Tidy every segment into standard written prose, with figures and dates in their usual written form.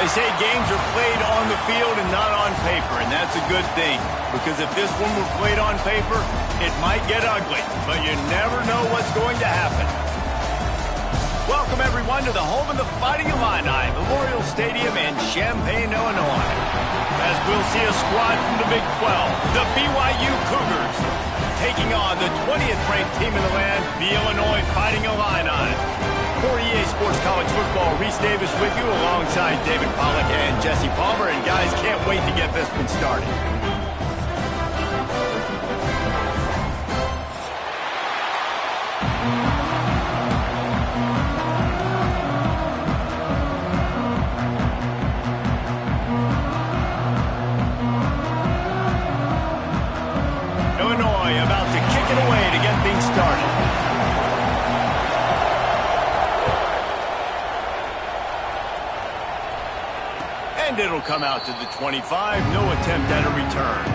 They say games are played on the field and not on paper, and that's a good thing. Because if this one were played on paper, it might get ugly, but you never know what's going to happen. Welcome, everyone, to the home of the Fighting Illini, Memorial Stadium in Champaign, Illinois. As we'll see a squad from the Big 12, the BYU Cougars, taking on the 20th-ranked team in the land, the Illinois Fighting Illini. For EA Sports College Football, Reese Davis with you alongside David Pollack and Jesse Palmer. And guys, can't wait to get this one started. Illinois about to kick it away to get things started. And it'll come out to the 25. No attempt at a return.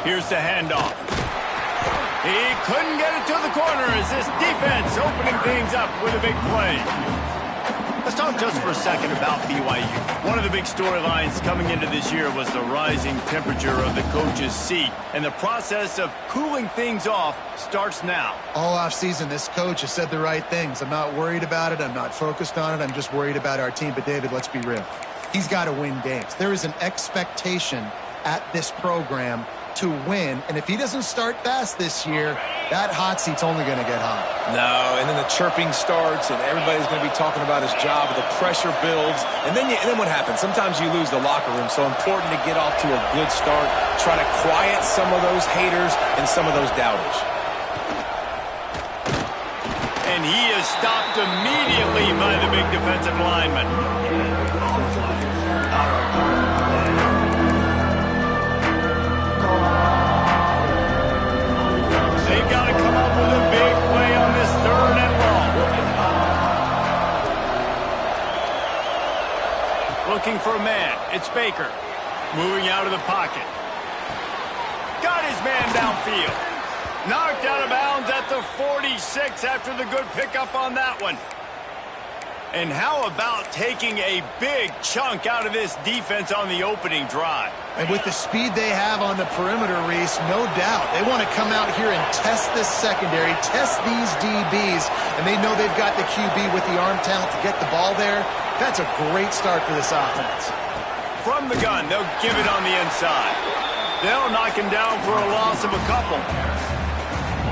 Here's the handoff. He couldn't get it to the corner as this defense opening things up with a big play. Let's talk just for a second about BYU. One of the big storylines coming into this year was the rising temperature of the coach's seat. And the process of cooling things off starts now. All offseason, this coach has said the right things. I'm not worried about it. I'm not focused on it. I'm just worried about our team. But, David, let's be real. He's got to win games. There is an expectation at this program to win, and if he doesn't start fast this year, that hot seat's only going to get hot. No, and then the chirping starts, and everybody's going to be talking about his job, and the pressure builds, and then what happens? Sometimes you lose the locker room, so important to get off to a good start, try to quiet some of those haters and some of those doubters. And he is stopped immediately by the big defensive lineman. They've got to come up with a big play on this 3rd and long. Looking for a man. It's Baker. Moving out of the pocket. Got his man downfield. Knocked out of bounds at the 46 after the good pickup on that one. And how about taking a big chunk out of this defense on the opening drive? And with the speed they have on the perimeter, Reese, no doubt. They want to come out here and test this secondary, test these DBs, and they know they've got the QB with the arm talent to get the ball there. That's a great start for this offense. From the gun, they'll give it on the inside. They'll knock him down for a loss of a couple.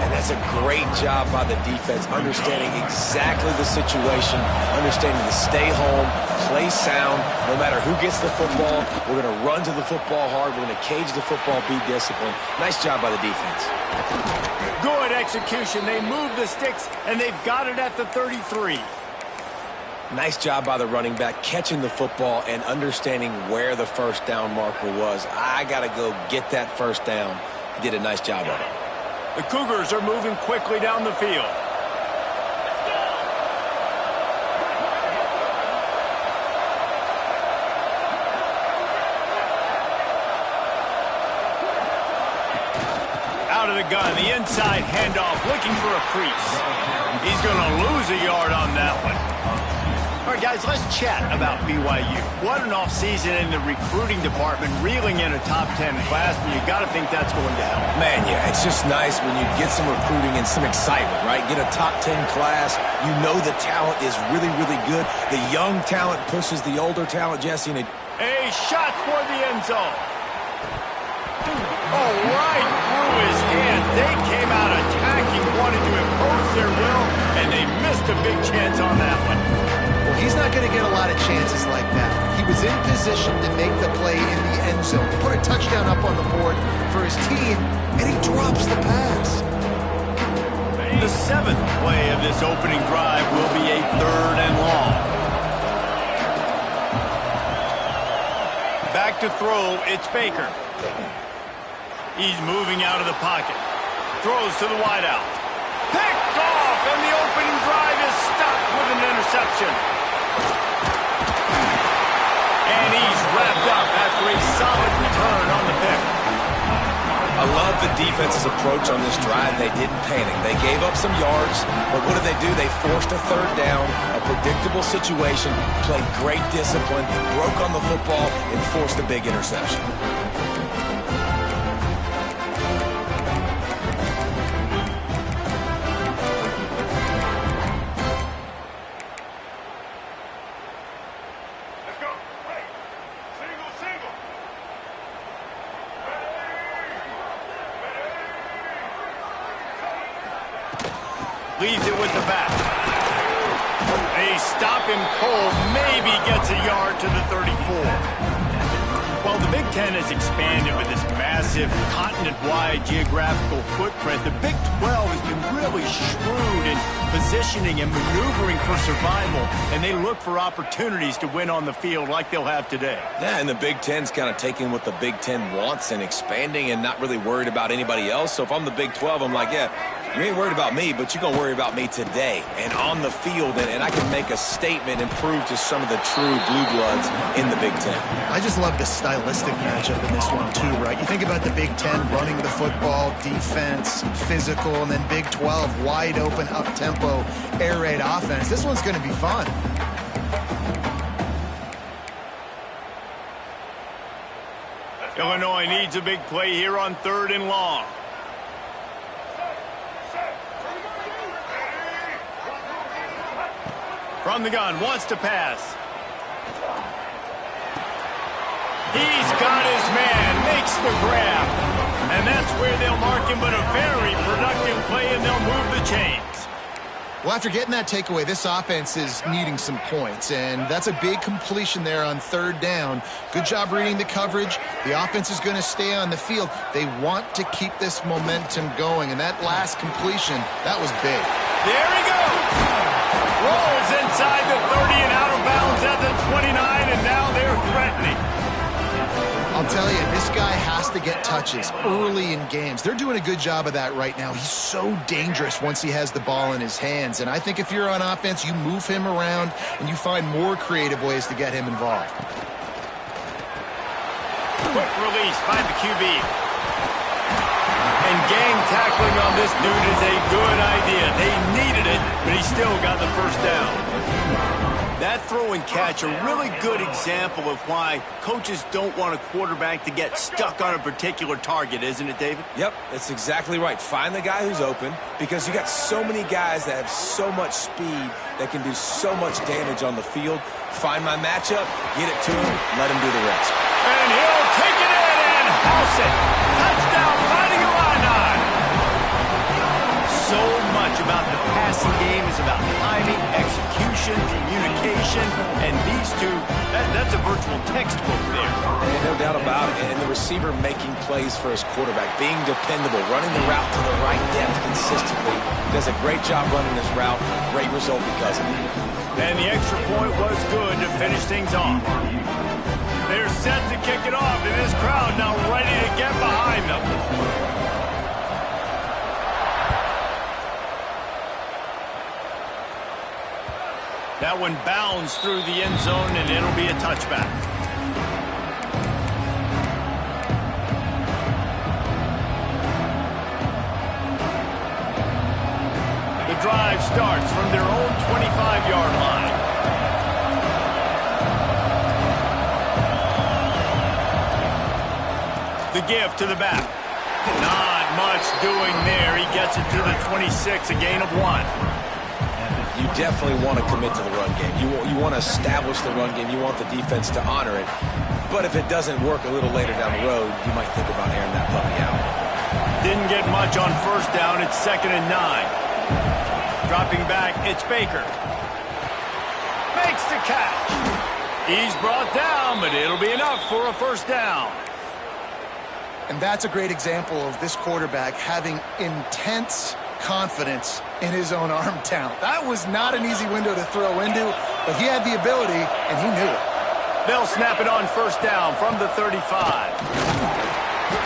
And that's a great job by the defense, understanding exactly the situation, understanding to stay home, play sound. No matter who gets the football, we're going to run to the football hard. We're going to cage the football, be disciplined. Nice job by the defense. Good execution. They move the sticks, and they've got it at the 33. Nice job by the running back, catching the football and understanding where the first down marker was. I got to go get that first down. He did a nice job of it. The Cougars are moving quickly down the field. Out of the gun, the inside handoff, looking for a crease. He's going to lose a yard on that one. All right, guys, let's chat about BYU. What an offseason in the recruiting department, reeling in a top 10 class, and you got to think that's going to help. Man, yeah, it's just nice when you get some recruiting and some excitement, right? Get a top 10 class. You know the talent is really, really good. The young talent pushes the older talent, Jesse. And a shot toward the end zone. Oh, right through his hands. They came out attacking, wanted to impose their will, and they missed a big chance on that one. Well, he's not going to get a lot of chances like that. He was in position to make the play in the end zone, put a touchdown up on the board for his team, and he drops the pass. The 7th play of this opening drive will be a 3rd and long. Back to throw, it's Baker. He's moving out of the pocket. throws to the wideout. Picked off, and the opening drive is stopped with an interception. And he's wrapped up after a solid return on the pick. I love the defense's approach on this drive. They didn't panic. They gave up some yards, but what did they do? They forced a third down, a predictable situation, played great discipline, broke on the football, and forced a big interception. Leaves it with the back. They stop him cold, maybe gets a yard to the 34. While the Big Ten has expanded with this massive continent-wide geographical footprint, the Big 12 has been really shrewd in positioning and maneuvering for survival, and they look for opportunities to win on the field like they'll have today. Yeah, and the Big Ten's kind of taking what the Big Ten wants and expanding and not really worried about anybody else. So if I'm the Big 12, I'm like, yeah, you ain't worried about me, but you're going to worry about me today and on the field, and I can make a statement and prove to some of the true blue bloods in the Big Ten. I just love the stylistic matchup in this one, too, right? You think about the Big Ten running the football, defense, physical, and then Big 12, wide open, up-tempo, air raid offense. This one's going to be fun. Illinois needs a big play here on 3rd and long. From the gun, wants to pass. He's got his man, makes the grab. And that's where they'll mark him, but a very productive play, and they'll move the chains. Well, after getting that takeaway, this offense is needing some points, and that's a big completion there on 3rd down. Good job reading the coverage. The offense is going to stay on the field. They want to keep this momentum going, and that last completion, that was big. There he goes. Rolls inside the 30 and out of bounds at the 29, and now they're threatening. I'll tell you, this guy has to get touches early in games. They're doing a good job of that right now. He's so dangerous once he has the ball in his hands, and I think if you're on offense, you move him around and you find more creative ways to get him involved. Quick release by the QB. And gang tackling on this dude is a good idea. They needed it, but he still got the first down. That throw and catch, a really good example of why coaches don't want a quarterback to get stuck on a particular target, isn't it, David? Yep, that's exactly right. Find the guy who's open, because you got so many guys that have so much speed that can do so much damage on the field. Find my matchup, get it to him, let him do the rest. And he'll take it in and house it. Touchdown, Fighting Illini. So much about the passing game is about timing, execution, communication, and these two, that's a virtual textbook there. And no doubt about it. And the receiver making plays for his quarterback, being dependable, running the route to the right depth consistently. Does a great job running this route. Great result because of it. And the extra point was good to finish things off. They're set to kick it off, and this crowd now ready to get behind them. That one bounds through the end zone, and it'll be a touchback. The drive starts from their own 25-yard line. The give to the back. Not much doing there. He gets it to the 26, a gain of 1. You definitely want to commit to the run game. You want to establish the run game. You want the defense to honor it. But if it doesn't work a little later down the road, you might think about airing that puppy out. Didn't get much on first down. It's 2nd and 9. Dropping back, it's Baker. Makes the catch. He's brought down, but it'll be enough for a first down. And that's a great example of this quarterback having intense confidence in his own arm talent. That was not an easy window to throw into, but he had the ability, and he knew it. They'll snap it on first down from the 35.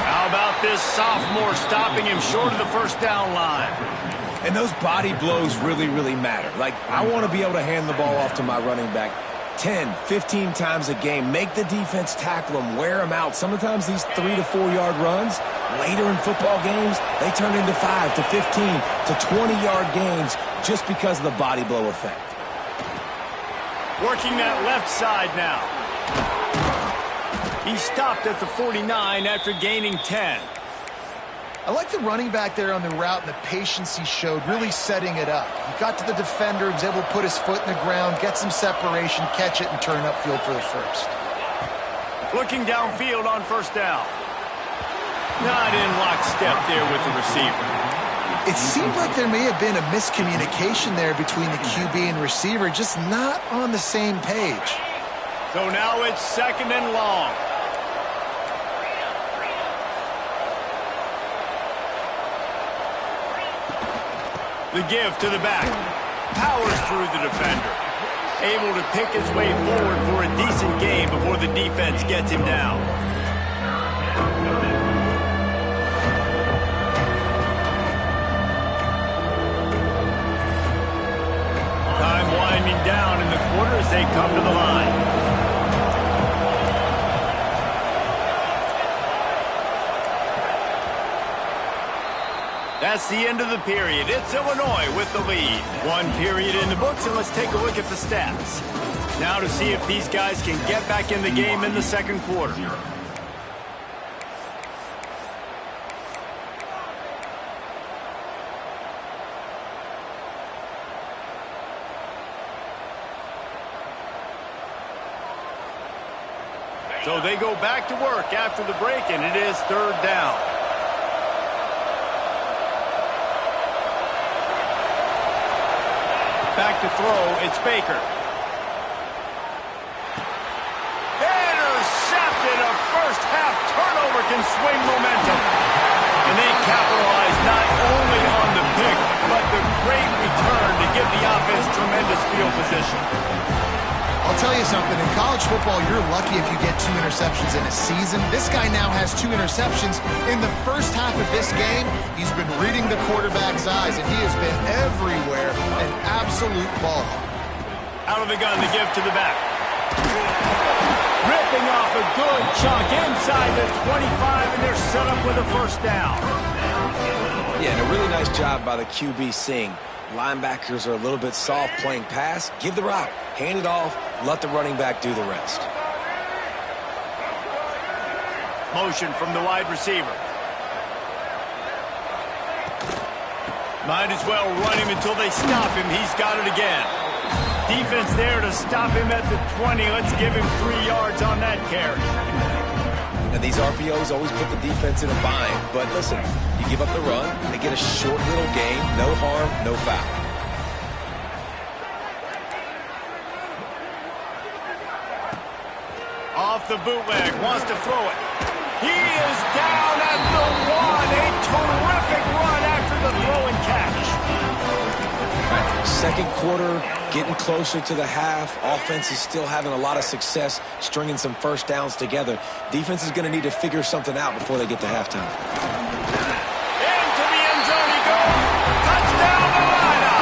How about about this sophomore stopping him short of the first down line? And those body blows really, really matter. Like, I want to be able to hand the ball off to my running back 10, 15 times a game. Make the defense tackle them, wear them out. Sometimes these 3 to 4 yard runs, later in football games, they turn into 5 to 15 to 20-yard gains just because of the body blow effect. Working that left side now. He stopped at the 49 after gaining 10. I like the running back there on the route and the patience he showed, really setting it up. He got to the defender, was able to put his foot in the ground, get some separation, catch it, and turn upfield for the first. Looking downfield on first down. Not in lockstep there with the receiver. It seemed like there may have been a miscommunication there between the QB and receiver, just not on the same page. So now it's 2nd and long. The give to the back. Powers through the defender. Able to pick his way forward for a decent gain before the defense gets him down. Time winding down in the quarter as they come to the line. That's the end of the period. It's Illinois with the lead. 1 period in the books, and let's take a look at the stats. Now to see if these guys can get back in the game in the second quarter. So they go back to work after the break, and it is 3rd down. Back to throw, it's Baker. Intercepted. A first-half turnover can swing momentum. And they capitalize not only on the pick, but the great return to give the offense tremendous field position. I'll tell you something, in college football, you're lucky if you get 2 interceptions in a season. This guy now has 2 interceptions. In the first half of this game, he's been reading the quarterback's eyes, and he has been everywhere, an absolute ball. Out of the gun, the give to the back. Ripping off a good chunk inside the 25, and they're set up with a first down. Yeah, and a really nice job by the QB seeing linebackers are a little bit soft playing pass. Give the route, hand it off, let the running back do the rest. Motion from the wide receiver. Might as well run him until they stop him. He's got it again. Defense there to stop him at the 20. Let's give him 3 yards on that carry. Now, these RPOs always put the defense in a bind. But listen, you give up the run, they get a short little gain. No harm, no foul. Off the bootleg, wants to throw it. He is down at the 1. A terrific run after the throw and catch. Right. Second quarter, getting closer to the half. Offense is still having a lot of success stringing some first downs together. Defense is going to need to figure something out before they get to halftime. Into the end zone he goes. Touchdown, Illini.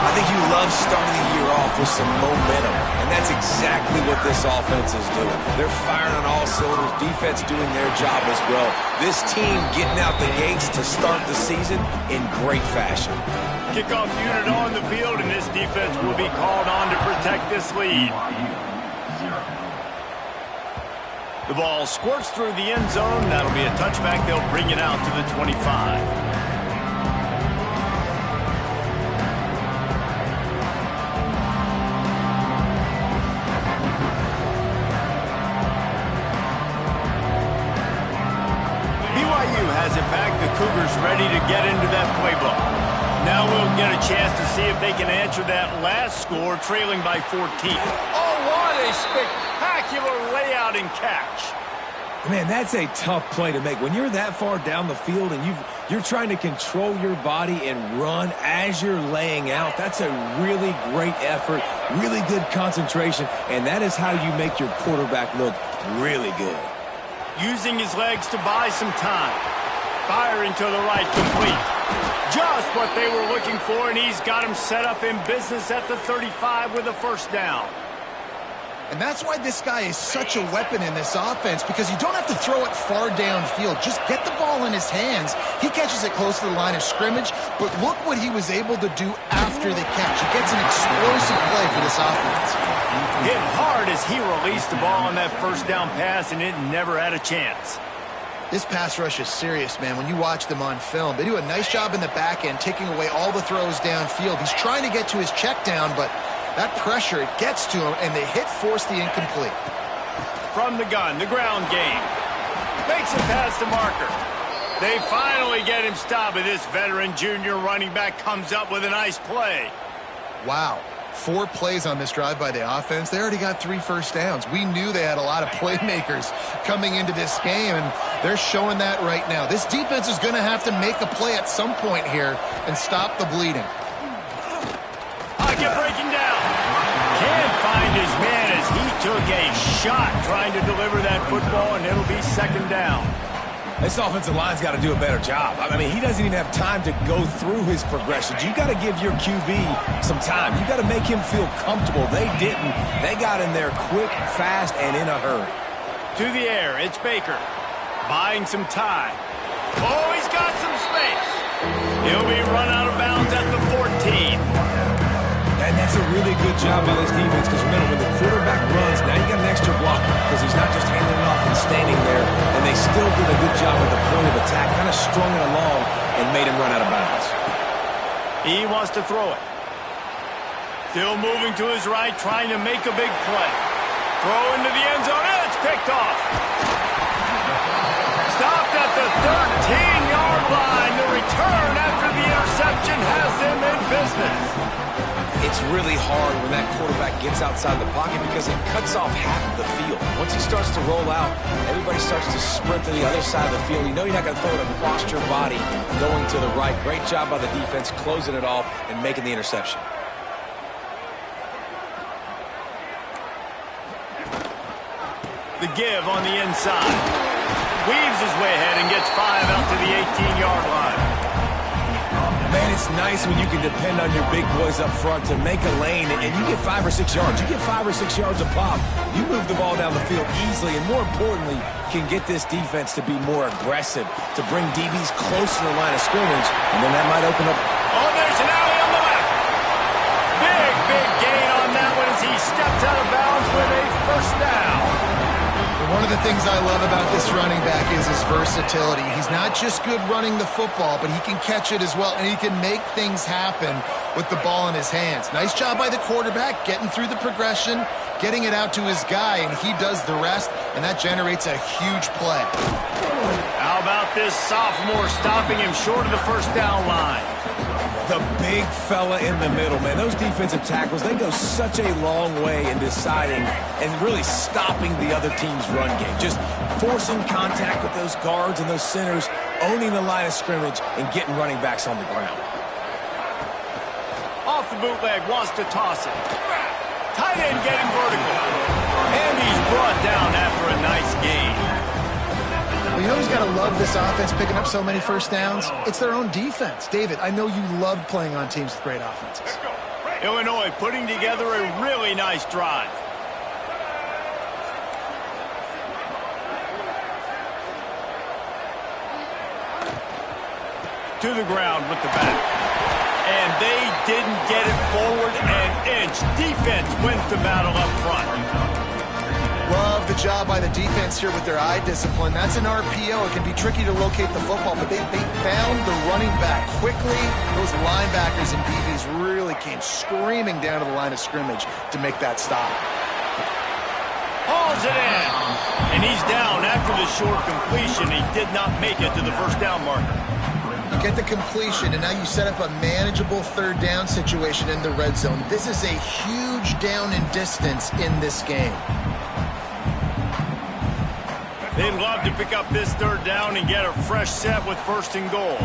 I think you love starting the year off with some momentum, and that's exactly what this offense is doing. They're firing on all cylinders, defense doing their job as well. This team getting out the gates to start the season in great fashion. Kickoff unit on the field, and this defense will be called on to protect this lead. The ball squirts through the end zone. That'll be a touchback. They'll bring it out to the 25. Has it back. The Cougars ready to get into that playbook. Now we'll get a chance to see if they can answer that last score, trailing by 14. Oh, what a spectacular layout and catch. Man, that's a tough play to make. When you're that far down the field and you're trying to control your body and run as you're laying out, that's a really great effort, really good concentration, and that is how you make your quarterback look really good. using his legs to buy some time. Firing to the right, complete. Just what they were looking for, and he's got him set up in business at the 35 with a first down. And that's why this guy is such a weapon in this offense, because you don't have to throw it far downfield. Just get the ball in his hands. He catches it close to the line of scrimmage, but look what he was able to do after the catch. He gets an explosive play for this offense. Hit hard as he released the ball on that first down pass, and it never had a chance. This pass rush is serious, man. When you watch them on film, they do a nice job in the back end, taking away all the throws downfield. He's trying to get to his check down, but that pressure, it gets to him, and the hit forced the incomplete. From the gun, the ground game. Makes it past the marker. They finally get him stopped, and this veteran junior running back comes up with a nice play. Wow. 4 plays on this drive by the offense. They already got 3 first downs. We knew they had a lot of playmakers coming into this game, and they're showing that right now. This defense is going to have to make a play at some point here and stop the bleeding. Pocket breaking down. Can't find his man as he took a shot trying to deliver that football, and it'll be second down. This offensive line's got to do a better job. I mean, he doesn't even have time to go through his progressions. You got to give your QB some time. You got to make him feel comfortable. They didn't. They got in there quick, fast, and in a hurry. To the air, it's Baker. Buying some time. Oh, he's got some space. He'll be run out of bounds at the 14. And that's a really good job by this defense, because remember, when the quarterback runs, now you got an extra blocker, because he's not just handing it off and standing there, and they still did a good job at the point of attack, kind of strung it along and made him run out of bounds. He wants to throw it. Still moving to his right, trying to make a big play. Throw into the end zone, and it's picked off. Stopped at the 13-yard line. The return after the interception has them in business. It's really hard when that quarterback gets outside the pocket because it cuts off half of the field. Once he starts to roll out, everybody starts to sprint to the other side of the field. You know you're not going to throw it across your body going to the right. Great job by the defense closing it off and making the interception. The give on the inside. Weaves his way ahead and gets 5 out to the 18-yard line. Man, it's nice when you can depend on your big boys up front to make a lane, and you get 5 or 6 yards. You get 5 or 6 yards a pop. You move the ball down the field easily, and more importantly, can get this defense to be more aggressive, to bring DBs close to the line of scrimmage, and then that might open up. Oh, there's an alley on the left. Big gain on that one as he steps out of bounds with a first down. One of the things I love about this running back is his versatility. He's not just good running the football, but he can catch it as well, and he can make things happen with the ball in his hands. Nice job by the quarterback, getting through the progression, getting it out to his guy, and he does the rest, and that generates a huge play. How about this sophomore stopping him short of the first down line? The big fella in the middle, man. Those defensive tackles, they go such a long way in deciding and really stopping the other team's run game. Just forcing contact with those guards and those centers, owning the line of scrimmage, and getting running backs on the ground. Off the bootleg, wants to toss it. Tight end getting vertical. And he's brought down after a nice gain. Well, you know who's got to love this offense picking up so many first downs? It's their own defense. David, I know you loved playing on teams with great offenses. Illinois putting together a really nice drive. To the ground with the back. And they didn't get it forward an inch. Defense wins the battle up front. Love the job by the defense here with their eye discipline. That's an RPO. It can be tricky to locate the football, but they found the running back quickly. Those linebackers and DBs really came screaming down to the line of scrimmage to make that stop. Hauls it in. And he's down after the short completion. He did not make it to the first down marker. You get the completion, and now you set up a manageable third down situation in the red zone. This is a huge down in distance in this game. They'd love to pick up this third down and get a fresh set with first and goal.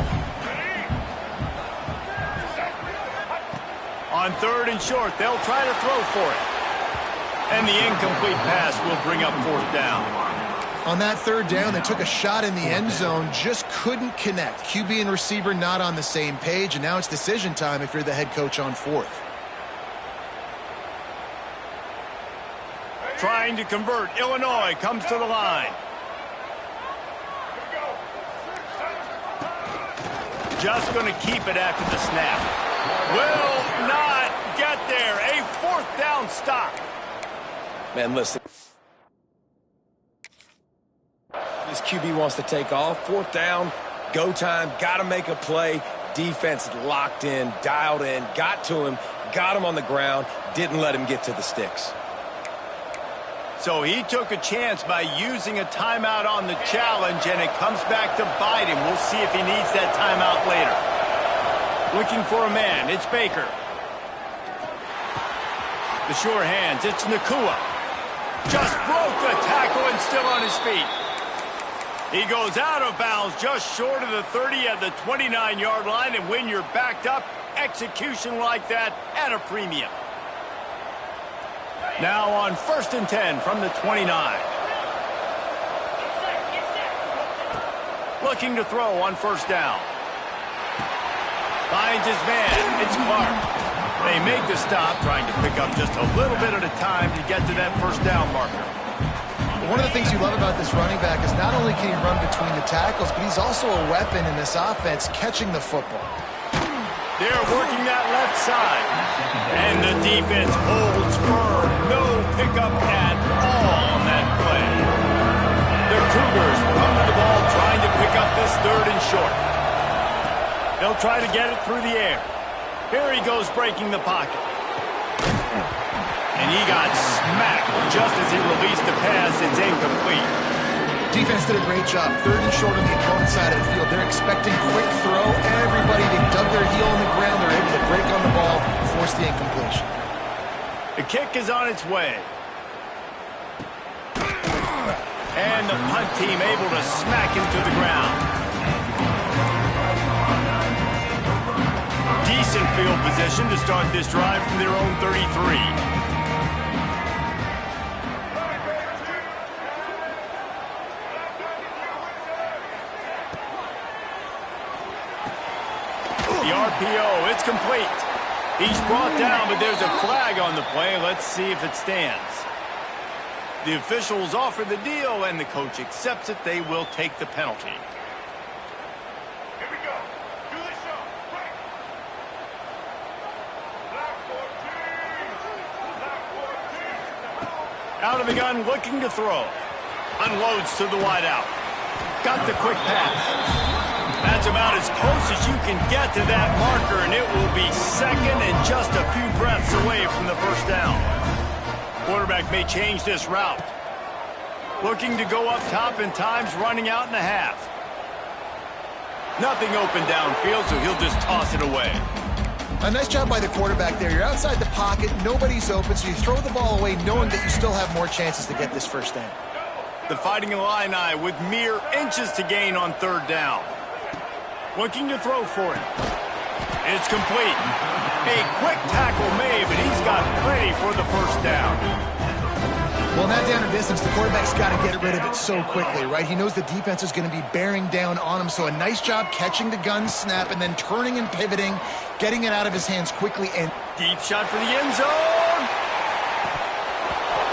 On third and short, they'll try to throw for it. And the incomplete pass will bring up fourth down. On that third down, they took a shot in the end zone, just couldn't connect. QB and receiver not on the same page, and now it's decision time if you're the head coach on fourth. Trying to convert. Illinois comes to the line. Just going to keep it after the snap. Will not get there. A fourth down stop. Man, listen. This QB wants to take off. Fourth down, go time, got to make a play. Defense locked in, dialed in, got to him, got him on the ground, didn't let him get to the sticks. So he took a chance by using a timeout on the challenge, and it comes back to bite him. We'll see if he needs that timeout later. Looking for a man. It's Baker. The sure hands. It's Nacua. Just broke the tackle and still on his feet. He goes out of bounds just short of the 30 at the 29-yard line, and when you're backed up, execution like that at a premium. Now on 1st and 10 from the 29. Looking to throw on first down. Finds his man. It's Clark. They make the stop, trying to pick up just a little bit at a time to get to that first down marker. One of the things you love about this running back is not only can he run between the tackles, but he's also a weapon in this offense catching the football. They're working that left side. And the defense holds firm. No pickup at all on that play. The Cougars run to the ball, trying to pick up this third and short. They'll try to get it through the air. Here he goes breaking the pocket. And he got smacked just as he released the pass. It's incomplete. Defense did a great job. Third and short on the opponent's side of the field. They're expecting quick throw. Everybody, they dug their heel on the ground. They're able to break on the ball, force the incompletion. The kick is on its way. And the punt team able to smack him to the ground. Decent field position to start this drive from their own 33. RPO, it's complete. He's brought down, but there's a flag on the play. Let's see if it stands. The officials offer the deal, and the coach accepts it. They will take the penalty. Here we go. Do the show. Right. Black 14. Out of the gun, looking to throw. Unloads to the wideout. Got the quick pass. That's about as close as you can get to that marker, and it will be second and just a few breaths away from the first down. Quarterback may change this route. Looking to go up top, and time's running out in the half. Nothing open downfield, so he'll just toss it away. A nice job by the quarterback there. You're outside the pocket, nobody's open, so you throw the ball away knowing that you still have more chances to get this first down. The Fighting Illini with mere inches to gain on third down. Looking to throw for it. It's complete. A quick tackle made, but he's got plenty for the first down. Well, in that down and distance, the quarterback's got to get rid of it so quickly, right? He knows the defense is going to be bearing down on him, so a nice job catching the gun snap and then turning and pivoting, getting it out of his hands quickly. And deep shot for the end zone.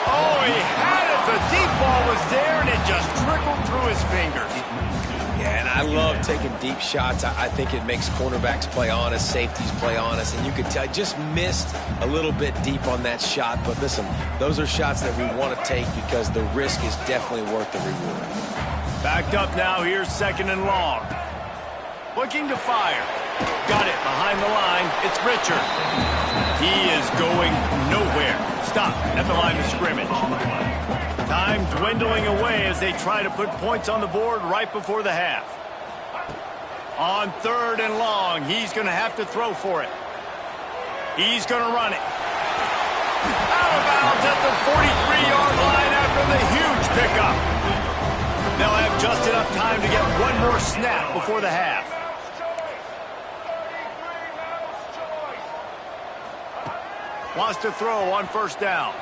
Oh, he had it. The deep ball was there, and it just trickled through his fingers. Yeah, and I love taking deep shots. I think it makes cornerbacks play honest, safeties play honest, and you could tell just missed a little bit deep on that shot. But listen, those are shots that we want to take because the risk is definitely worth the reward. Backed up now, here's second and long. Looking to fire. Got it behind the line. It's Richard. He is going nowhere. Stop at the line of scrimmage. Time dwindling away as they try to put points on the board right before the half. On third and long, he's going to have to throw for it. He's going to run it. Out of bounds at the 43-yard line after the huge pickup. They'll have just enough time to get one more snap before the half. Wants to throw on first down.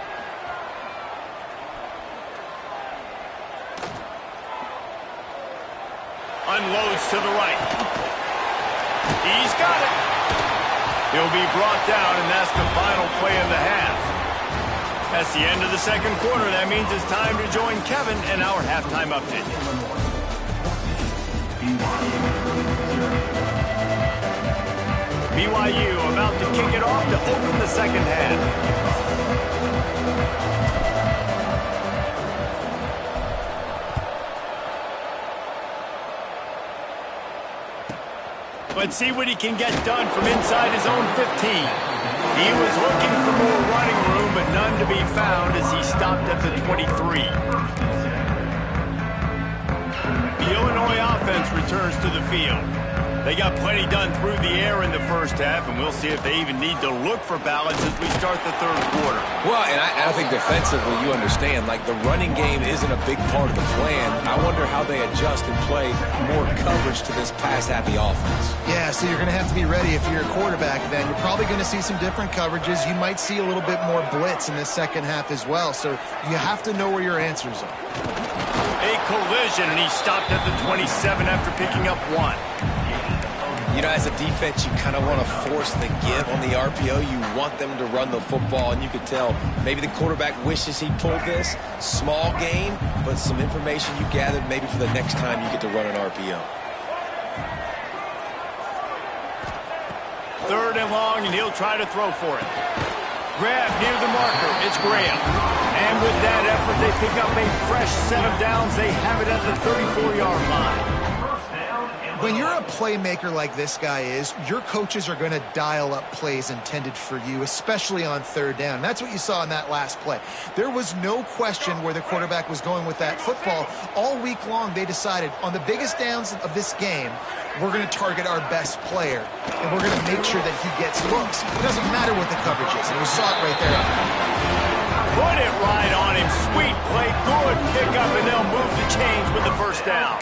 Unloads to the right. He's got it. He'll be brought down, and that's the final play of the half. That's the end of the second quarter. That means it's time to join Kevin in our halftime update. BYU about to kick it off to open the second half. Let's see what he can get done from inside his own 15. He was looking for more running room, but none to be found as he stopped at the 23. The Illinois offense returns to the field. They got plenty done through the air in the first half, and we'll see if they even need to look for balance as we start the third quarter. Well, and I think defensively, you understand, like the running game isn't a big part of the plan. I wonder how they adjust and play more coverage to this pass-happy offense. Yeah, so you're going to have to be ready if you're a quarterback then. You're probably going to see some different coverages. You might see a little bit more blitz in the second half as well, so you have to know where your answers are. A collision, and he stopped at the 27 after picking up one. You know, as a defense, you kind of want to force the give on the RPO. You want them to run the football, and you could tell maybe the quarterback wishes he pulled this. Small gain, but some information you gathered maybe for the next time you get to run an RPO. Third and long, and he'll try to throw for it. Grab near the marker. It's Graham. And with that effort, they pick up a fresh set of downs. They have it at the 34-yard line. When you're a playmaker like this guy is, your coaches are going to dial up plays intended for you, especially on third down. That's what you saw in that last play. There was no question where the quarterback was going with that football. All week long, they decided on the biggest downs of this game, we're going to target our best player, and we're going to make sure that he gets looks. It doesn't matter what the coverage is, and we saw it right there. Put it right on him. Sweet play, good pickup, and they'll move the chains with the first down.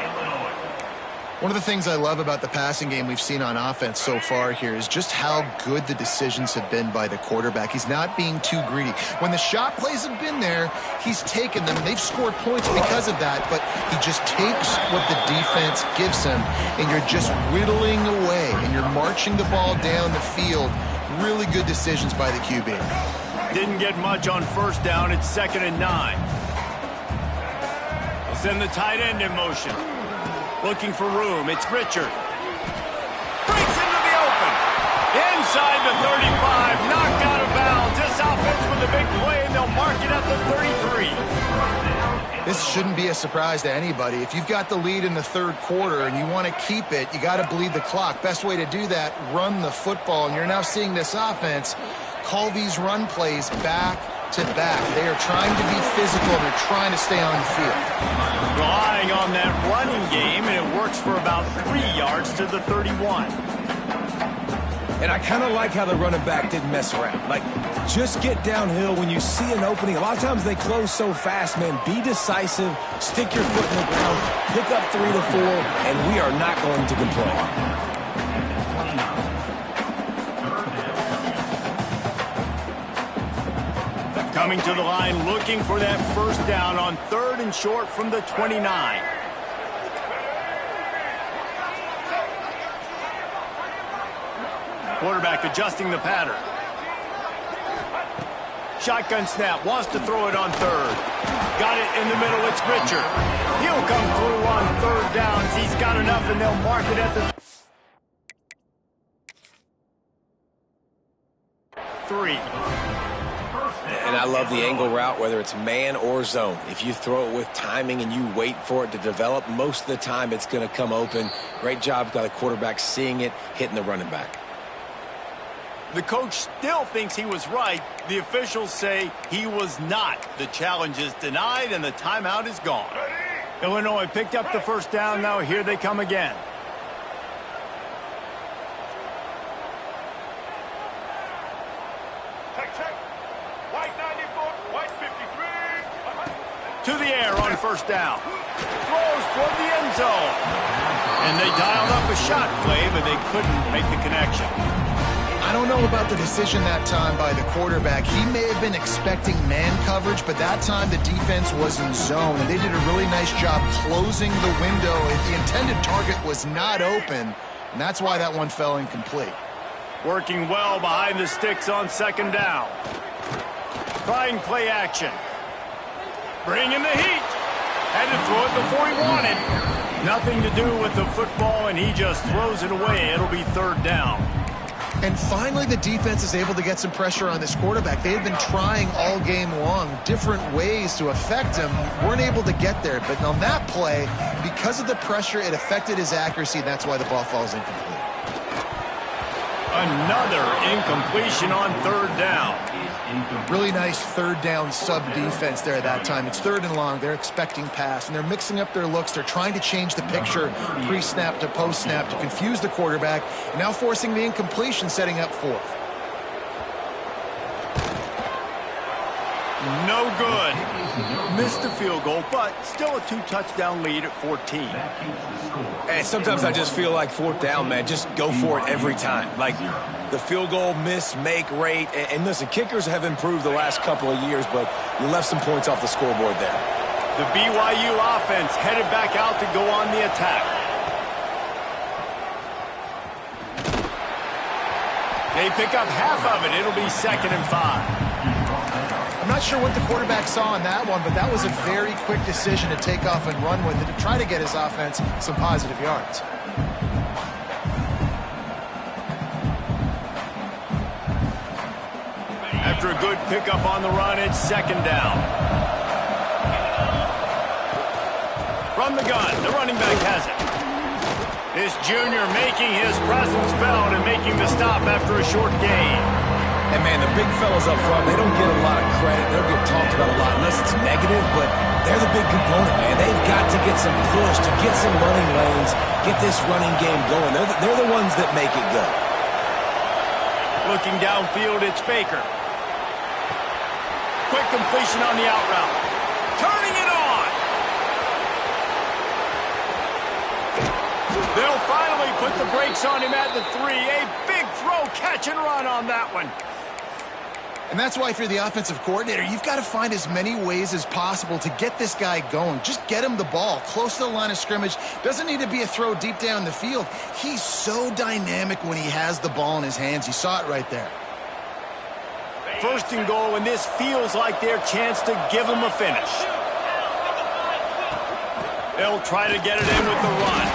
One of the things I love about the passing game we've seen on offense so far here is just how good the decisions have been by the quarterback. He's not being too greedy. When the shot plays have been there, he's taken them. They've scored points because of that, but he just takes what the defense gives him, and you're just whittling away, and you're marching the ball down the field. Really good decisions by the QB. Didn't get much on first down. It's 2nd and 9. He'll send the tight end in motion. Looking for room. It's Richard. Breaks into the open. Inside the 35. Knocked out of bounds. This offense with a big play, and they'll mark it at the 33. This shouldn't be a surprise to anybody. If you've got the lead in the third quarter and you want to keep it, you got to bleed the clock. Best way to do that, run the football. And you're now seeing this offense call these run plays back to back. They are trying to be physical, and they're trying to stay on the field. Relying on that running game, and it works for about 3 yards to the 31. And I kind of like how the running back didn't mess around. Like, just get downhill when you see an opening. A lot of times they close so fast, man. Be decisive, stick your foot in the ground, pick up 3 to 4, and we are not going to complain. Coming to the line, looking for that first down on 3rd and short from the 29. Quarterback adjusting the pattern. Shotgun snap, wants to throw it on 3rd. Got it in the middle, it's Richard. He'll come through on 3rd downs. He's got enough, and they'll mark it at the 3. And I love the angle route, whether it's man or zone. If you throw it with timing and you wait for it to develop, most of the time it's going to come open. Great job by the quarterback seeing it, hitting the running back. The coach still thinks he was right. The officials say he was not. The challenge is denied, and the timeout is gone. Illinois picked up the first down. Now here they come again. To the air on first down. Throws toward the end zone. And they dialed up a shot play, but they couldn't make the connection. I don't know about the decision that time by the quarterback. He may have been expecting man coverage, but that time the defense was in zone, and they did a really nice job closing the window. The intended target was not open, and that's why that one fell incomplete. Working well behind the sticks on second down. Trying play action. Bringing the heat. Had to throw it before he wanted. Nothing to do with the football, and he just throws it away. It'll be third down. And finally, the defense is able to get some pressure on this quarterback. They had been trying all game long different ways to affect him. Weren't able to get there. But on that play, because of the pressure, it affected his accuracy. That's why the ball falls incomplete. Another incompletion on third down. Really nice third down sub-defense there that time. It's third and long. They're expecting pass, and they're mixing up their looks. They're trying to change the picture pre-snap to post-snap to confuse the quarterback, and now forcing the incompletion, setting up fourth. No good. Missed the field goal, but still a 2-touchdown lead at 14. And sometimes I just feel like fourth down, man, just go for it every time. Like the field goal miss, make rate. And listen, kickers have improved the last couple of years, but you left some points off the scoreboard there. The BYU offense headed back out to go on the attack. They pick up half of it. It'll be 2nd and 5. I'm not sure what the quarterback saw on that one, but that was a very quick decision to take off and run with it to try to get his offense some positive yards. After a good pickup on the run, it's 2nd down. From the gun, the running back has it. This junior making his presence felt and making the stop after a short gain. And, man, the big fellas up front, they don't get a lot of credit. They'll get talked about a lot unless it's negative, but they're the big component, man. They've got to get some push, to get some running lanes, get this running game going. They're the ones that make it go. Looking downfield, it's Baker. Quick completion on the out route. Turning it on. They'll finally put the brakes on him at the 3. A big throw, catch and run on that one. And that's why if you're the offensive coordinator, you've got to find as many ways as possible to get this guy going. Just get him the ball close to the line of scrimmage. Doesn't need to be a throw deep down the field. He's so dynamic when he has the ball in his hands. You saw it right there. 1st and goal, and this feels like their chance to give him a finish. They'll try to get it in with the run.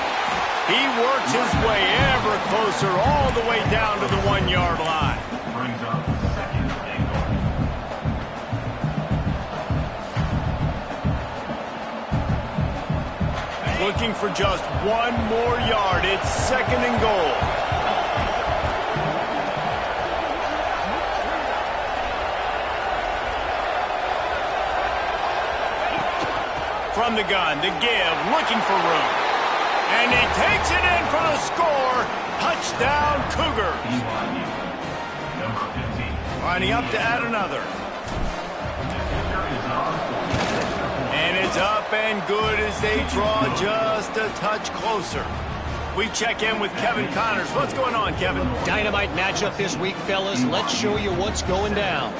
He works his way ever closer all the way down to the 1-yard line. Brings up 2nd and goal. Looking for just 1 more yard. It's 2nd and goal. From the gun, the give, looking for room. And he takes it in for the score. Touchdown, Cougar. Number 15. Lining up to add another. And it's up and good as they draw just a touch closer. We check in with Kevin Connors. What's going on, Kevin? Dynamite matchup this week, fellas. Let's show you what's going down.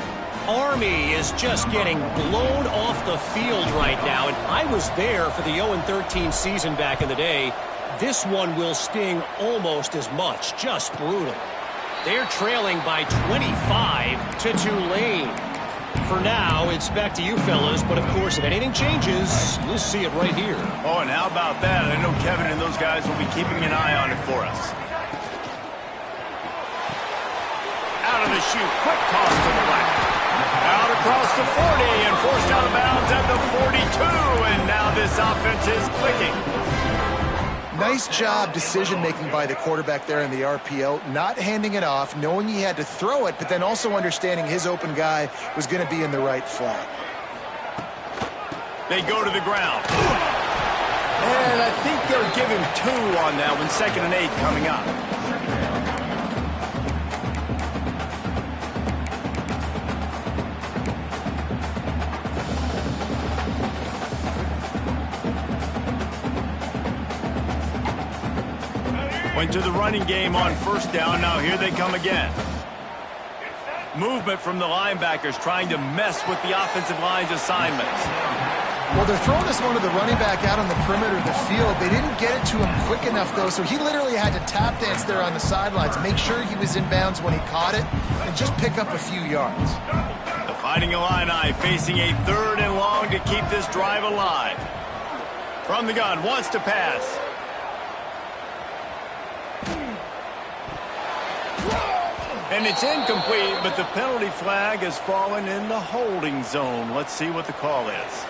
Army is just getting blown off the field right now, and I was there for the 0-13 season back in the day. This one will sting almost as much. Just brutal. They're trailing by 25 to Tulane. For now, it's back to you fellas, but of course, if anything changes, you'll see it right here. Oh, and how about that? I know Kevin and those guys will be keeping an eye on it for us. Out of the chute, quick toss to the left. Out across the 40 and forced out of bounds at the 42, and now this offense is clicking. Nice job decision-making by the quarterback there in the RPO, not handing it off, knowing he had to throw it, but then also understanding his open guy was going to be in the right flat. They go to the ground. And I think they'll give him 2 on that one, 2nd and 8 coming up. Went to the running game on 1st down. Now here they come again. Movement from the linebackers trying to mess with the offensive line's assignments. Well, they're throwing this one to the running back out on the perimeter of the field. They didn't get it to him quick enough, though, so he literally had to tap dance there on the sidelines, make sure he was in bounds when he caught it, and just pick up a few yards. The Fighting Illini facing a 3rd and long to keep this drive alive. From the gun, wants to pass. And it's incomplete, but the penalty flag has fallen in the holding zone. Let's see what the call is.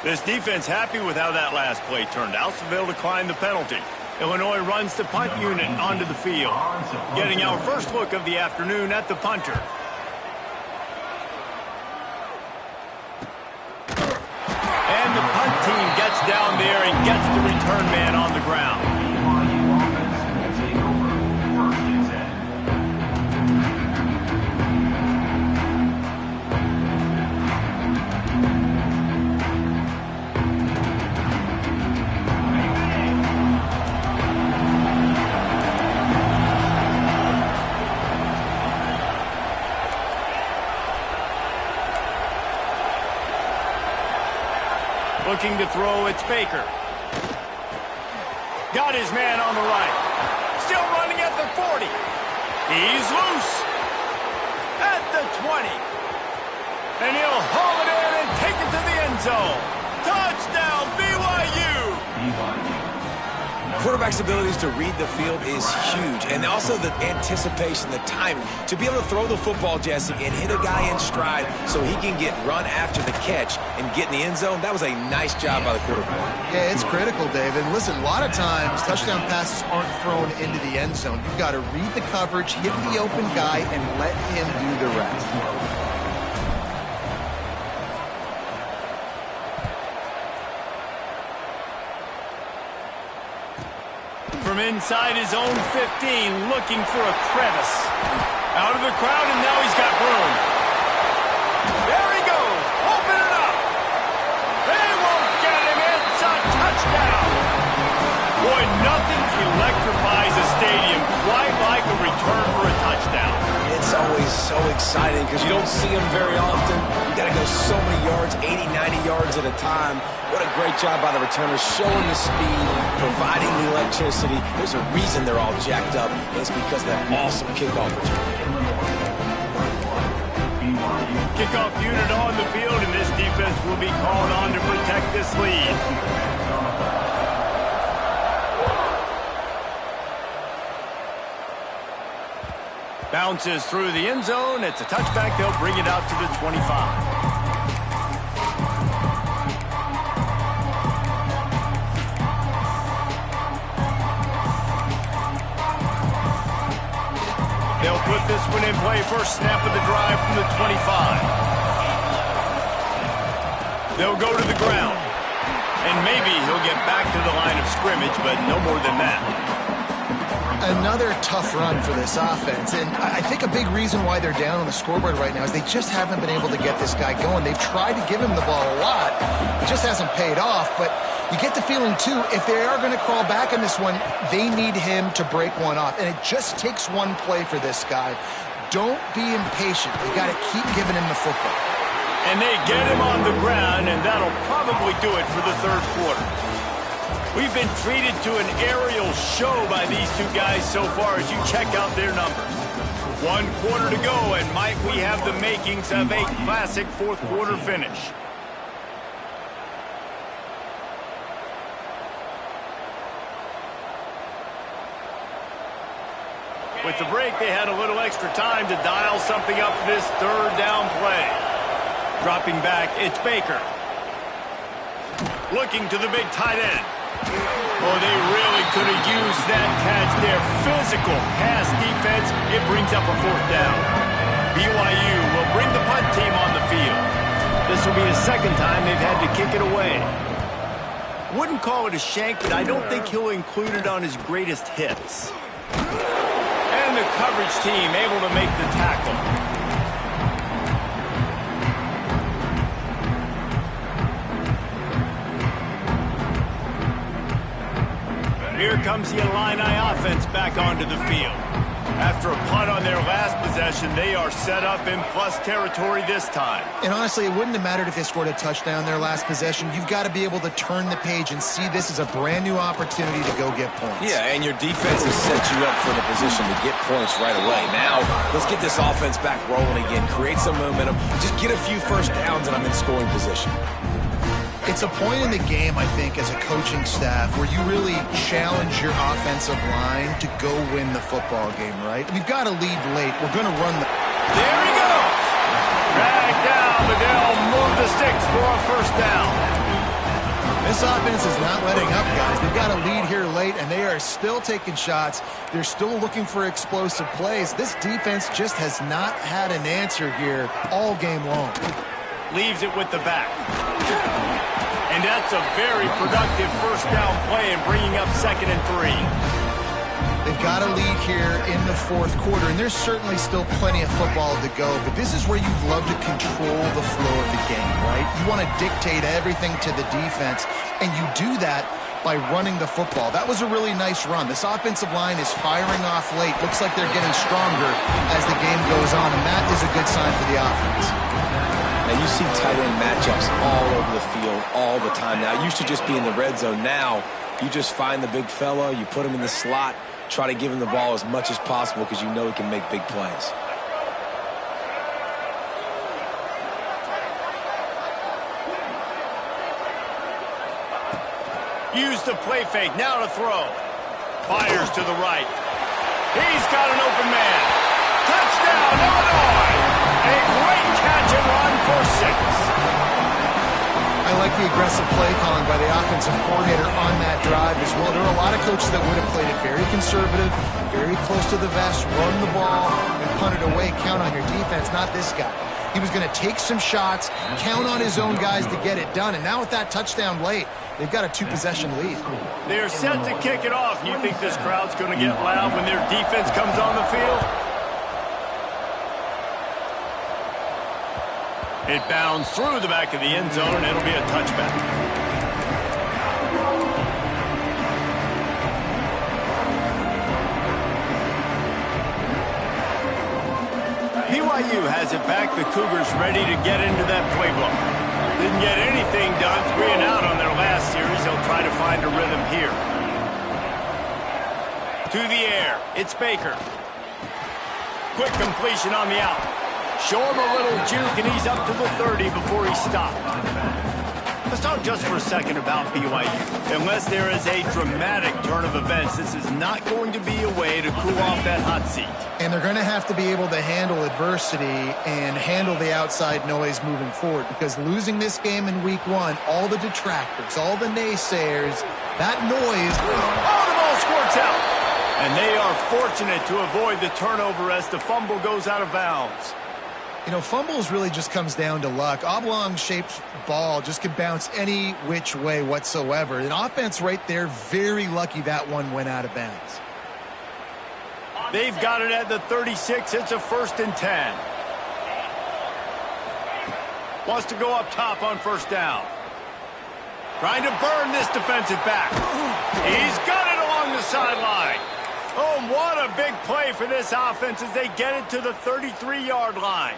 This defense happy with how that last play turned out, so they'll decline the penalty. Illinois runs the punt unit onto the field, getting our first look of the afternoon at the punter. And the punt team gets down there and gets the return man on the ground. Looking to throw, it's Baker. Got his man on the right. Still running at the 40. He's loose. At the 20. And he'll haul it in and take it to the end zone. Touchdown, BYU! Quarterback's abilities to read the field is huge, and also the anticipation, the timing. To be able to throw the football, Jesse, and hit a guy in stride so he can get run after the catch and get in the end zone, that was a nice job by the quarterback. Yeah, it's critical, David. Listen, a lot of times touchdown passes aren't thrown into the end zone. You've got to read the coverage, hit the open guy, and let him do the rest. From inside his own 15, looking for a crevice. Out of the crowd, and now he's got room. There he goes. Open it up. They won't get him. It's a touchdown. Boy, nothing electrifies a stadium quite like a return for a touchdown. It's always so exciting because you don't see them very often. You got to go so many yards, 80, 90 yards at a time. What a great job by the returners, showing the speed, providing the electricity. There's a reason they're all jacked up. It's because of that awesome kickoff return. Kickoff unit on the field, and this defense will be called on to protect this lead. Bounces through the end zone. It's a touchback. They'll bring it out to the 25. They'll put this one in play. First snap of the drive from the 25. They'll go to the ground. And maybe he'll get back to the line of scrimmage, but no more than that. Another tough run for this offense, and I think a big reason why they're down on the scoreboard right now is they just haven't been able to get this guy going. They've tried to give him the ball a lot. It just hasn't paid off, but you get the feeling, too, if they are going to crawl back in this one, they need him to break one off, and it just takes one play for this guy. Don't be impatient. You got to keep giving him the football. And they get him on the ground, and that'll probably do it for the third quarter. We've been treated to an aerial show by these two guys so far as you check out their numbers. 1 quarter to go, and might we have the makings of a classic fourth quarter finish. With the break, they had a little extra time to dial something up for this third down play. Dropping back, it's Baker. Looking to the big tight end. Oh, they really could have used that catch there. Physical pass defense. It brings up a fourth down. BYU will bring the punt team on the field. This will be the second time they've had to kick it away. Wouldn't call it a shank, but I don't think he'll include it on his greatest hits. And the coverage team able to make the tackle. Here comes the Illini offense back onto the field. After a punt on their last possession, they are set up in plus territory this time. And honestly, it wouldn't have mattered if they scored a touchdown their last possession. You've got to be able to turn the page and see this as a brand new opportunity to go get points. Yeah, and your defense has set you up for the position to get points right away. Now, let's get this offense back rolling again, create some momentum, just get a few first downs, and I'm in scoring position. It's a point in the game, I think, as a coaching staff where you really challenge your offensive line to go win the football game, right? We've got to lead late. We're going to run the... There he goes! Dragged down, but they'll move the sticks for a first down. This offense is not letting up, guys. They've got a lead here late, and they are still taking shots. They're still looking for explosive plays. This defense just has not had an answer here all game long. Leaves it with the back. And that's a very productive first down play and bringing up 2nd and 3. They've got a lead here in the fourth quarter, and there's certainly still plenty of football to go, but this is where you'd love to control the flow of the game, right? You want to dictate everything to the defense, and you do that by running the football. That was a really nice run. This offensive line is firing off late. Looks like they're getting stronger as the game goes on, and that is a good sign for the offense. Now, you see tight end matchups all over the field all the time. Now, it used to just be in the red zone. Now, you just find the big fella, you put him in the slot, try to give him the ball as much as possible because you know he can make big plays. Use the play fake, now to throw. Fires to the right. He's got an open man. Touchdown, Illinois! A great catch and run for 6. I like the aggressive play calling by the offensive coordinator on that drive as well. There are a lot of coaches that would have played it very conservative, very close to the vest, run the ball, and punt it away, count on your defense, not this guy. He was going to take some shots, count on his own guys to get it done, and now with that touchdown late, they've got a 2-possession lead. They're set to kick it off. You think this crowd's going to get loud when their defense comes on the field? It bounds through the back of the end zone, and it'll be a touchback. BYU has it back. The Cougars ready to get into that playbook. Didn't get anything done 3 and out on their last series. They'll try to find a rhythm here. To the air. It's Baker. Quick completion on the out. Show him a little juke, and he's up to the 30 before he stopped. Let's talk just for a second about BYU. Unless there is a dramatic turn of events, this is not going to be a way to cool off that hot seat. And they're going to have to be able to handle adversity and handle the outside noise moving forward, because losing this game in week 1, all the detractors, all the naysayers, that noise, oh, the ball squirts out. And they are fortunate to avoid the turnover as the fumble goes out of bounds. You know, fumbles really just comes down to luck. Oblong-shaped ball just can bounce any which way whatsoever. An offense right there, very lucky that one went out of bounds. They've got it at the 36. It's a 1st and 10. Wants to go up top on first down. Trying to burn this defensive back. He's got it along the sideline. Oh, what a big play for this offense as they get it to the 33-yard line.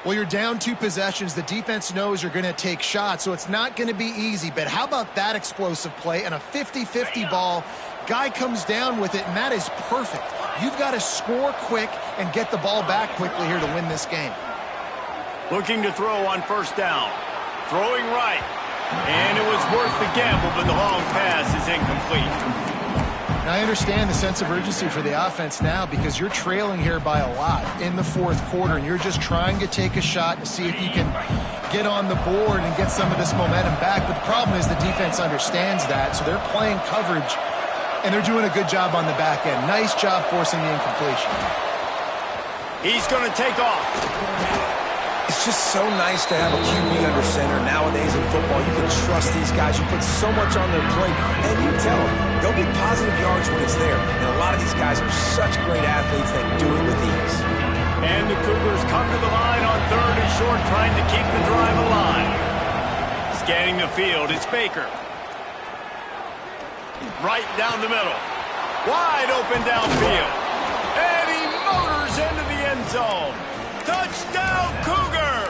Well, you're down 2 possessions. The defense knows you're going to take shots, so it's not going to be easy. But how about that explosive play and a 50-50 ball? Guy comes down with it, and that is perfect. You've got to score quick and get the ball back quickly here to win this game. Looking to throw on first down. Throwing right. And it was worth the gamble, but the long pass is incomplete. Now, I understand the sense of urgency for the offense now because you're trailing here by a lot in the fourth quarter, and you're just trying to take a shot to see if you can get on the board and get some of this momentum back. But the problem is the defense understands that, so they're playing coverage, and they're doing a good job on the back end. Nice job forcing the incompletion. He's going to take off. It's just so nice to have a QB under center. Nowadays in football, you can trust these guys. You put so much on their plate, and you tell them they'll get positive yards when it's there. And a lot of these guys are such great athletes that do it with ease. And the Cougars come to the line on 3rd and short, trying to keep the drive alive. Scanning the field, it's Baker. Right down the middle. Wide open downfield. zone. Touchdown, Cougar!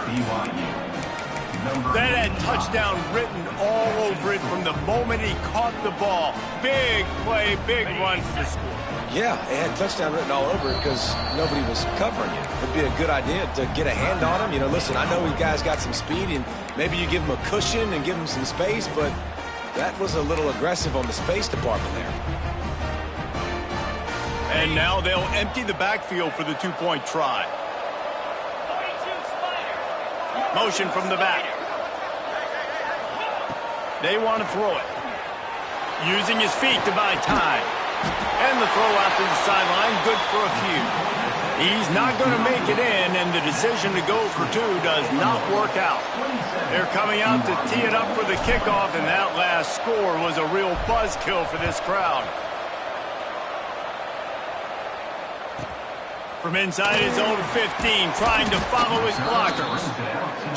That had touchdown written all over it from the moment he caught the ball. Big play, big run for the score. Yeah, it had touchdown written all over it because nobody was covering it. It'd be a good idea to get a hand on him. You know, listen, I know you guys got some speed, and maybe you give him a cushion and give him some space, but that was a little aggressive on the space department there. And now they'll empty the backfield for the two-point try. Motion from the back. They want to throw it. Using his feet to buy time. And the throw out to the sideline, good for a few. He's not going to make it in, and the decision to go for two does not work out. They're coming out to tee it up for the kickoff, and that last score was a real buzzkill for this crowd. From inside his own 15, trying to follow his blockers.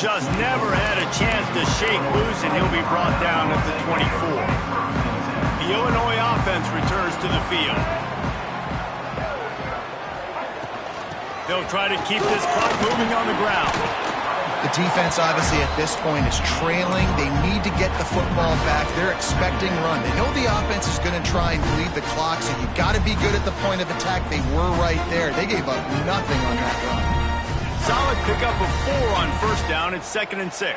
Just never had a chance to shake loose, and he'll be brought down at the 24. The Illinois offense returns to the field. They'll try to keep this clock moving on the ground. The defense, obviously, at this point is trailing. They need to get the football back. They're expecting run. They know the offense is going to try and bleed the clock, so you've got to be good at the point of attack. They were right there. They gave up nothing on that run. Solid pickup of 4 on first down. It's 2nd and 6.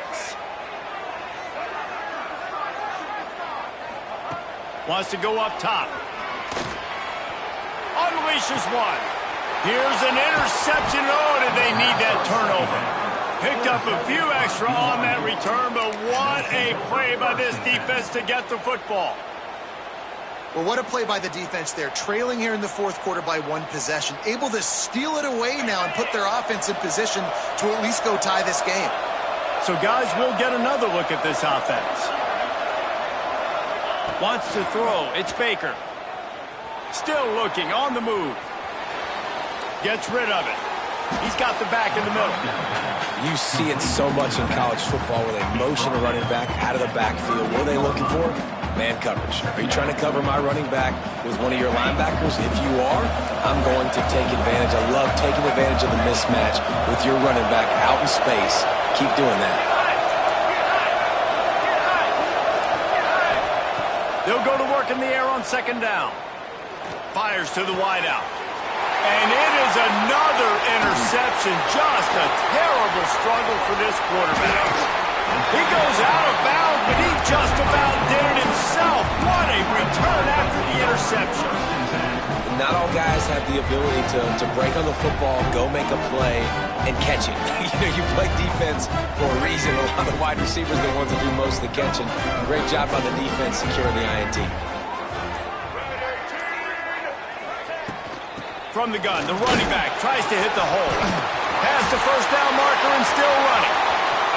Wants to go up top. Unleashes one. Here's an interception. Oh, did they need that turnover? Picked up a few extra on that return, but what a play by this defense to get the football. Well, what a play by the defense there. Trailing here in the fourth quarter by 1 possession. Able to steal it away now and put their offense in position to at least go tie this game. So, guys, we'll get another look at this offense. Wants to throw. It's Baker. Still looking, on the move. Gets rid of it. He's got the back in the middle. You see it so much in college football where they motion a running back out of the backfield. What are they looking for? Man coverage. Are you trying to cover my running back with one of your linebackers? If you are, I'm going to take advantage. I love taking advantage of the mismatch with your running back out in space. Keep doing that. They'll go to work in the air on 2nd down. Fires to the wideout. And it is another interception. Just a terrible struggle for this quarterback. He goes out of bounds, but he just about did it himself. What a return after the interception. Not all guys have the ability to break on the football, go make a play, and catch it. You play defense for a reason. A lot of the wide receivers are the ones that do most of the catching. Great job by the defense securing the INT. From the gun, the running back tries to hit the hole. Past the first down marker and still running.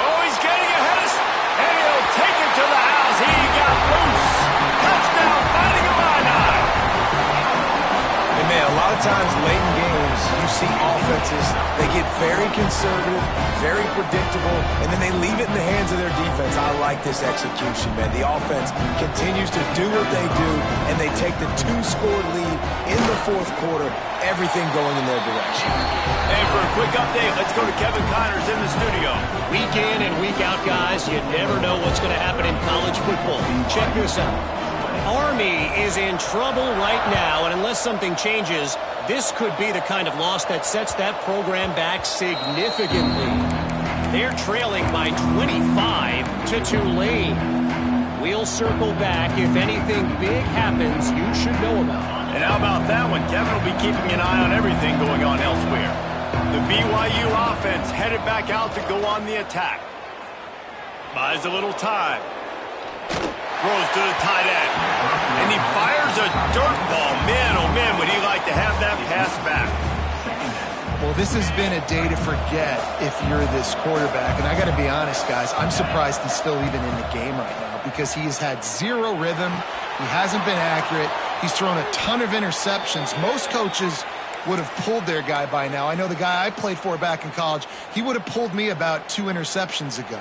Oh, he's getting ahead of us, and he'll take it to the house. He got loose. Touchdown, fighting a by 9. And man, a lot of times late in games, you see offenses, they get very conservative, very predictable, and then they leave it in the hands of their defense. I like this execution, man. The offense continues to do what they do, and they take the 2-score lead in the fourth quarter, everything going in their direction. And for a quick update, let's go to Kevin Connors in the studio. Week in and week out, guys, you never know what's going to happen in college football. Check this out. Army is in trouble right now, and unless something changes, this could be the kind of loss that sets that program back significantly. They're trailing by 25 to Tulane. We'll circle back. If anything big happens, you should know about it. And how about that one? Kevin will be keeping an eye on everything going on elsewhere. The BYU offense headed back out to go on the attack. Buys a little time. Throws to the tight end. And he fires a dirt ball. Man, oh man, would he like to have that pass back. Well, this has been a day to forget if you're this quarterback. And I got to be honest, guys, I'm surprised he's still even in the game right now because he has had 0 rhythm. He hasn't been accurate. He's thrown a ton of interceptions. Most coaches would have pulled their guy by now. I know the guy I played for back in college, he would have pulled me about 2 interceptions ago.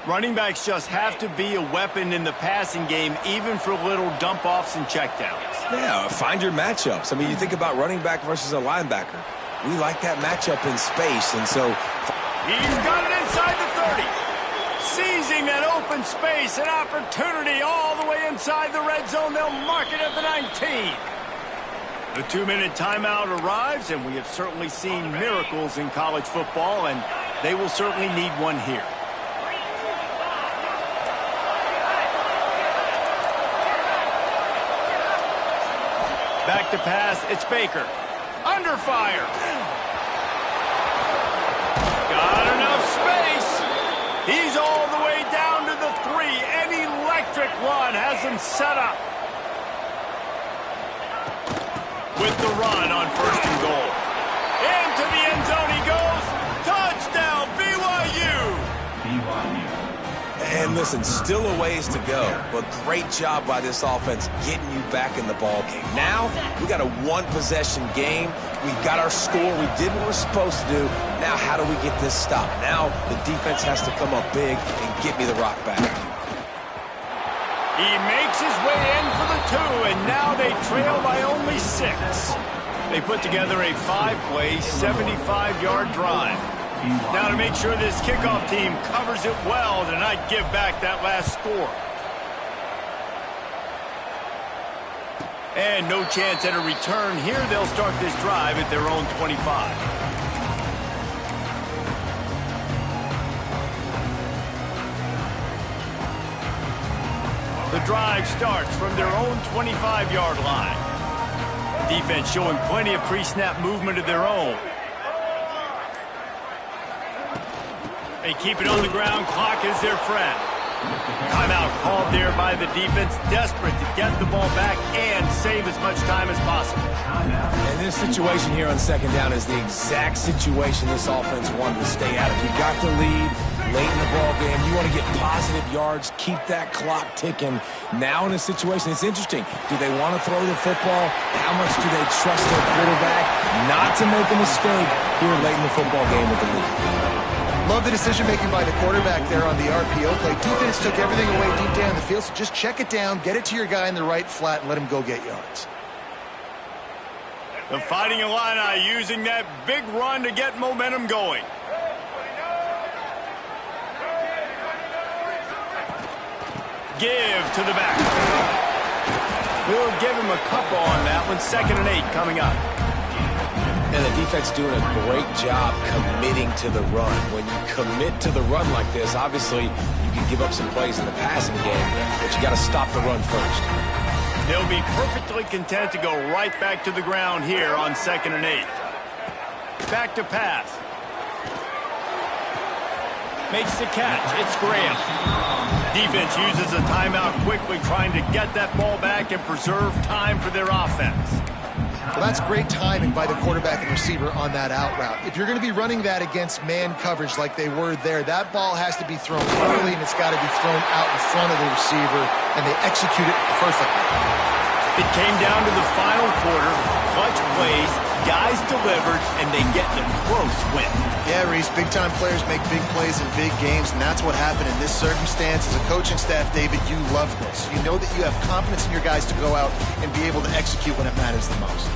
Running backs just have to be a weapon in the passing game, even for little dump-offs and checkdowns. Yeah, find your matchups. I mean, you think about running back versus a linebacker. we like that matchup in space, and so... He's got it inside the 30. Seizing that open space, an opportunity all the way inside the red zone. They'll mark it at the 19. The 2-minute timeout arrives, and we have certainly seen miracles in college football, and they will certainly need one here. Back to pass, it's Baker. Under fire. Got enough space. He's all the way down to the 3. An electric run has him set up. With the run on 1st and goal. Into the end zone he goes. Touchdown, BYU. And listen, still a ways to go, but great job by this offense getting you back in the ball game. Now, we got a one-possession game. We got our score. We did what we're supposed to do. Now, how do we get this stopped? Now, the defense has to come up big and get me the rock back. He makes his way in for the 2, and now they trail by only 6. They put together a 5-play, 75-yard drive. Now to make sure this kickoff team covers it well to not give back that last score. And no chance at a return here. They'll start this drive at their own 25. The drive starts from their own 25-yard line. Defense showing plenty of pre-snap movement of their own. They keep it on the ground. Clock is their friend. Timeout called there by the defense, desperate to get the ball back and save as much time as possible. And this situation here on 2nd down is the exact situation this offense wanted to stay out of. You got the lead late in the ball game. You want to get positive yards, keep that clock ticking. Now in a situation, it's interesting. Do they want to throw the football? How much do they trust their quarterback not to make a mistake here late in the football game with the lead? Love the decision-making by the quarterback there on the RPO play. Defense took everything away deep down the field, so just check it down, get it to your guy in the right flat, and let him go get yards. The Fighting Illini using that big run to get momentum going. Give to the back. We'll give him a couple on that one. 2nd and 8 coming up. And the defense doing a great job committing to the run. When you commit to the run like this, obviously you can give up some plays in the passing game, but you got to stop the run first. They'll be perfectly content to go right back to the ground here on 2nd and 8. Back to pass. Makes the catch. It's Graham. Defense uses a timeout quickly, trying to get that ball back and preserve time for their offense. Well, that's great timing by the quarterback and receiver on that out route. If you're going to be running that against man coverage like they were there, that ball has to be thrown early and it's got to be thrown out in front of the receiver, and they execute it perfectly. It came down to the final quarter. Clutch plays, guys delivered, and they get the close win. Yeah, Reese, big-time players make big plays in big games, and that's what happened in this circumstance. As a coaching staff, David, you love this. You know that you have confidence in your guys to go out and be able to execute when it matters the most.